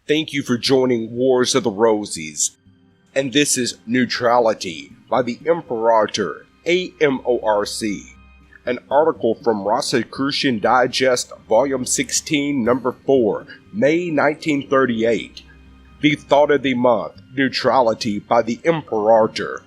Thank you for joining Wars of the Rosies. And this is Neutrality by the Imperator AMORC. An article from Rosicrucian Digest, Volume 16, Number 4, May 1938. The Thought of the Month, Neutrality by the Imperator.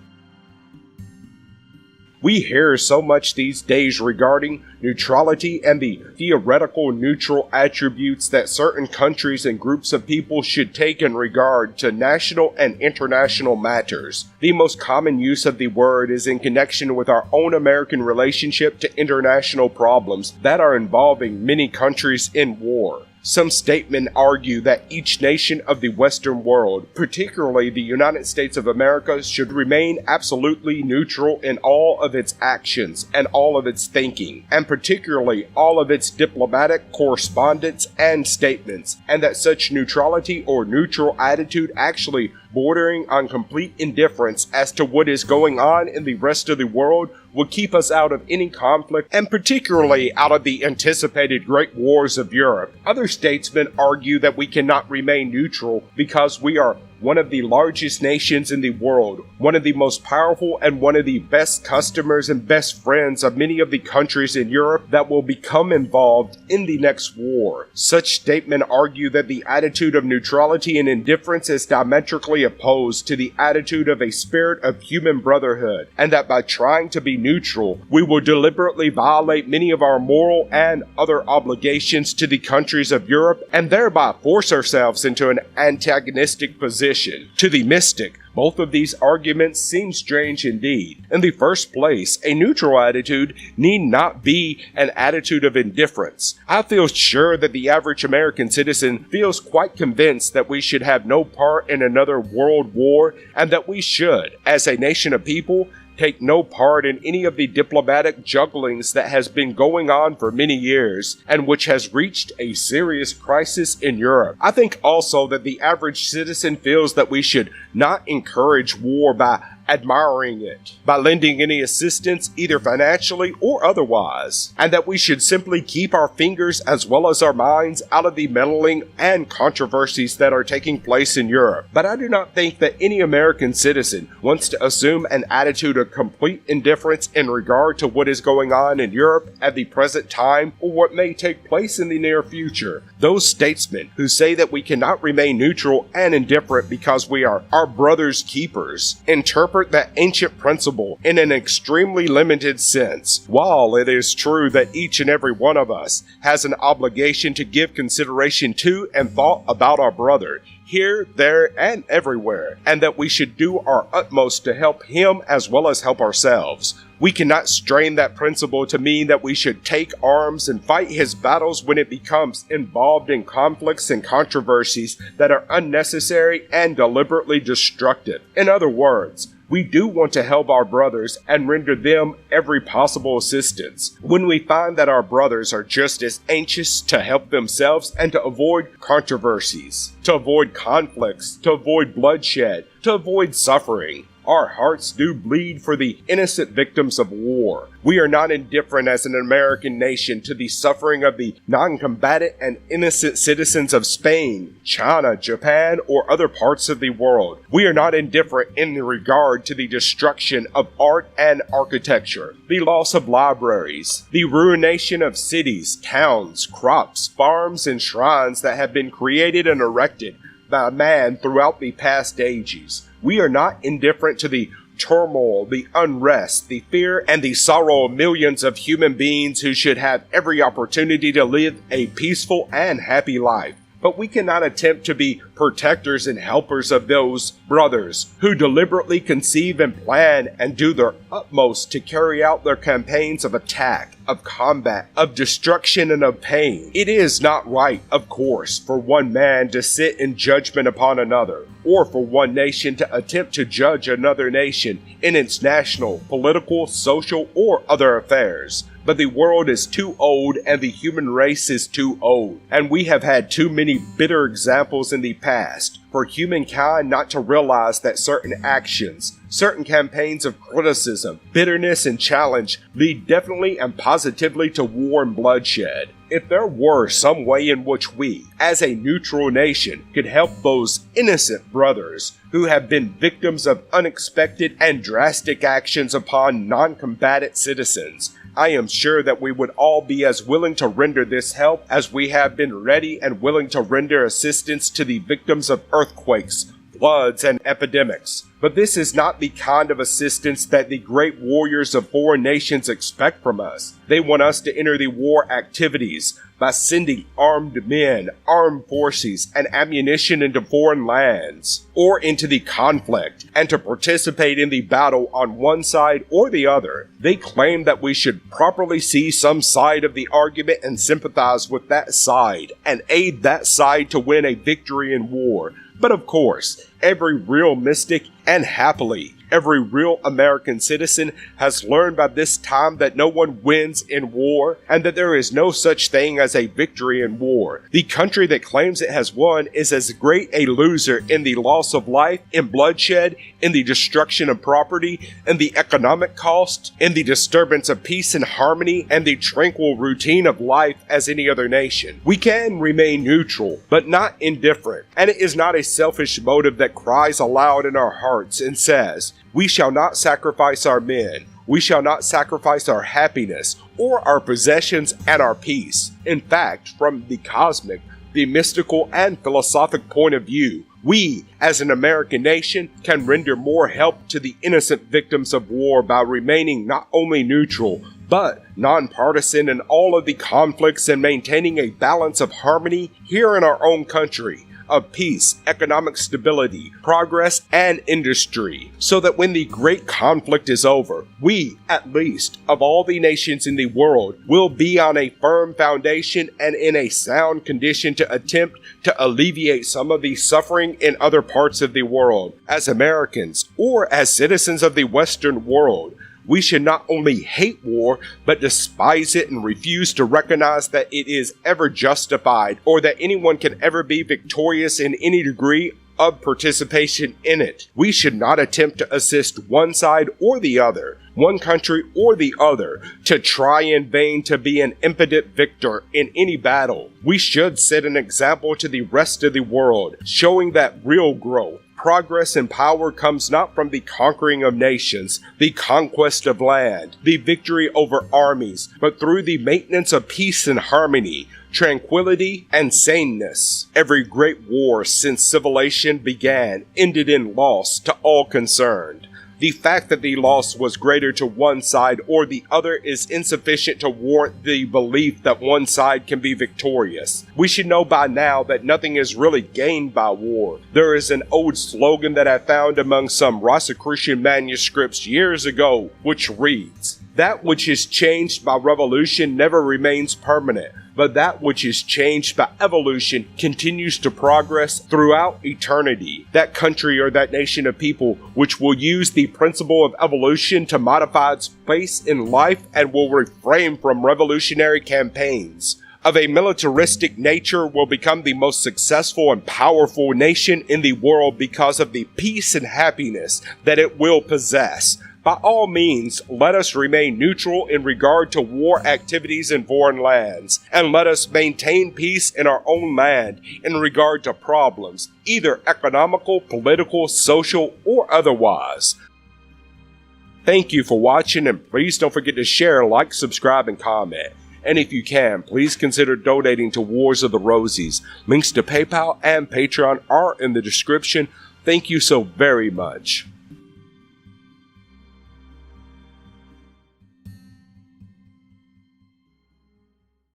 We hear so much these days regarding neutrality and the theoretical neutral attributes that certain countries and groups of people should take in regard to national and international matters. The most common use of the word is in connection with our own American relationship to international problems that are involving many countries in war. Some statesmen argue that each nation of the Western world, particularly the United States of America, should remain absolutely neutral in all of its actions and all of its thinking, and particularly all of its diplomatic correspondence and statements, and that such neutrality or neutral attitude actually bordering on complete indifference as to what is going on in the rest of the world would keep us out of any conflict, and particularly out of the anticipated great wars of Europe. Other statesmen argue that we cannot remain neutral because we are one of the largest nations in the world, one of the most powerful and one of the best customers and best friends of many of the countries in Europe that will become involved in the next war. Such statements argue that the attitude of neutrality and indifference is diametrically opposed to the attitude of a spirit of human brotherhood, and that by trying to be neutral, we will deliberately violate many of our moral and other obligations to the countries of Europe, and thereby force ourselves into an antagonistic position. To the mystic, both of these arguments seem strange indeed. In the first place, a neutral attitude need not be an attitude of indifference. I feel sure that the average American citizen feels quite convinced that we should have no part in another world war, and that we should, as a nation of people, take no part in any of the diplomatic jugglings that has been going on for many years, and which has reached a serious crisis in Europe. I think also that the average citizen feels that we should not encourage war by admiring it, by lending any assistance either financially or otherwise, and that we should simply keep our fingers as well as our minds out of the meddling and controversies that are taking place in Europe. But I do not think that any American citizen wants to assume an attitude of complete indifference in regard to what is going on in Europe at the present time or what may take place in the near future. Those statesmen who say that we cannot remain neutral and indifferent because we are our brother's keepers interpret that ancient principle in an extremely limited sense. While it is true that each and every one of us has an obligation to give consideration to and thought about our brother, here, there, and everywhere, and that we should do our utmost to help him as well as help ourselves, we cannot strain that principle to mean that we should take arms and fight his battles when it becomes involved in conflicts and controversies that are unnecessary and deliberately destructive. In other words, we do want to help our brothers and render them every possible assistance. When we find that our brothers are just as anxious to help themselves and to avoid controversies, to avoid conflicts, to avoid bloodshed, to avoid suffering, our hearts do bleed for the innocent victims of war. We are not indifferent as an American nation to the suffering of the non-combatant and innocent citizens of Spain, China, Japan, or other parts of the world. We are not indifferent in regard to the destruction of art and architecture, the loss of libraries, the ruination of cities, towns, crops, farms, and shrines that have been created and erected by man throughout the past ages. We are not indifferent to the turmoil, the unrest, the fear, and the sorrow of millions of human beings who should have every opportunity to live a peaceful and happy life. But we cannot attempt to be protectors and helpers of those brothers who deliberately conceive and plan and do their utmost to carry out their campaigns of attack, of combat, of destruction, and of pain. It is not right, of course, for one man to sit in judgment upon another, or for one nation to attempt to judge another nation in its national, political, social, or other affairs. But the world is too old and the human race is too old, and we have had too many bitter examples in the past past, for humankind not to realize that certain actions, certain campaigns of criticism, bitterness, and challenge lead definitely and positively to war and bloodshed. If there were some way in which we, as a neutral nation, could help those innocent brothers who have been victims of unexpected and drastic actions upon non-combatant citizens, I am sure that we would all be as willing to render this help as we have been ready and willing to render assistance to the victims of earthquakes, floods, and epidemics. But this is not the kind of assistance that the great warriors of foreign nations expect from us. They want us to enter the war activities by sending armed men, armed forces, and ammunition into foreign lands, or into the conflict, and to participate in the battle on one side or the other. They claim that we should properly see some side of the argument and sympathize with that side, and aid that side to win a victory in war. But of course, every real mystic, and happily, every real American citizen has learned by this time that no one wins in war, and that there is no such thing as a victory in war. The country that claims it has won is as great a loser in the loss of life, in bloodshed, in the destruction of property, in the economic cost, in the disturbance of peace and harmony, and the tranquil routine of life as any other nation. We can remain neutral, but not indifferent, and it is not a selfish motive that cries aloud in our hearts and says, "We shall not sacrifice our men. We shall not sacrifice our happiness, or our possessions and our peace." In fact, from the cosmic, the mystical, and philosophic point of view, we, as an American nation, can render more help to the innocent victims of war by remaining not only neutral, but nonpartisan in all of the conflicts and maintaining a balance of harmony here in our own country, of peace, economic stability, progress, and industry, so that when the great conflict is over, we, at least, of all the nations in the world, will be on a firm foundation and in a sound condition to attempt to alleviate some of the suffering in other parts of the world. As Americans, or as citizens of the Western world, we should not only hate war, but despise it and refuse to recognize that it is ever justified, or that anyone can ever be victorious in any degree of participation in it. We should not attempt to assist one side or the other, one country or the other, to try in vain to be an impotent victor in any battle. We should set an example to the rest of the world, showing that real growth, progress, and power comes not from the conquering of nations, the conquest of land, the victory over armies, but through the maintenance of peace and harmony, tranquility, and saneness. Every great war since civilization began ended in loss to all concerned. The fact that the loss was greater to one side or the other is insufficient to warrant the belief that one side can be victorious. We should know by now that nothing is really gained by war. There is an old slogan that I found among some Rosicrucian manuscripts years ago, which reads, "That which is changed by revolution never remains permanent, but that which is changed by evolution continues to progress throughout eternity." That country or that nation of people which will use the principle of evolution to modify its place in life and will refrain from revolutionary campaigns of a militaristic nature will become the most successful and powerful nation in the world because of the peace and happiness that it will possess. By all means, let us remain neutral in regard to war activities in foreign lands, and let us maintain peace in our own land in regard to problems, either economical, political, social, or otherwise. Thank you for watching, and please don't forget to share, like, subscribe, and comment. And if you can, please consider donating to Wars of the Rosies. Links to PayPal and Patreon are in the description. Thank you so very much.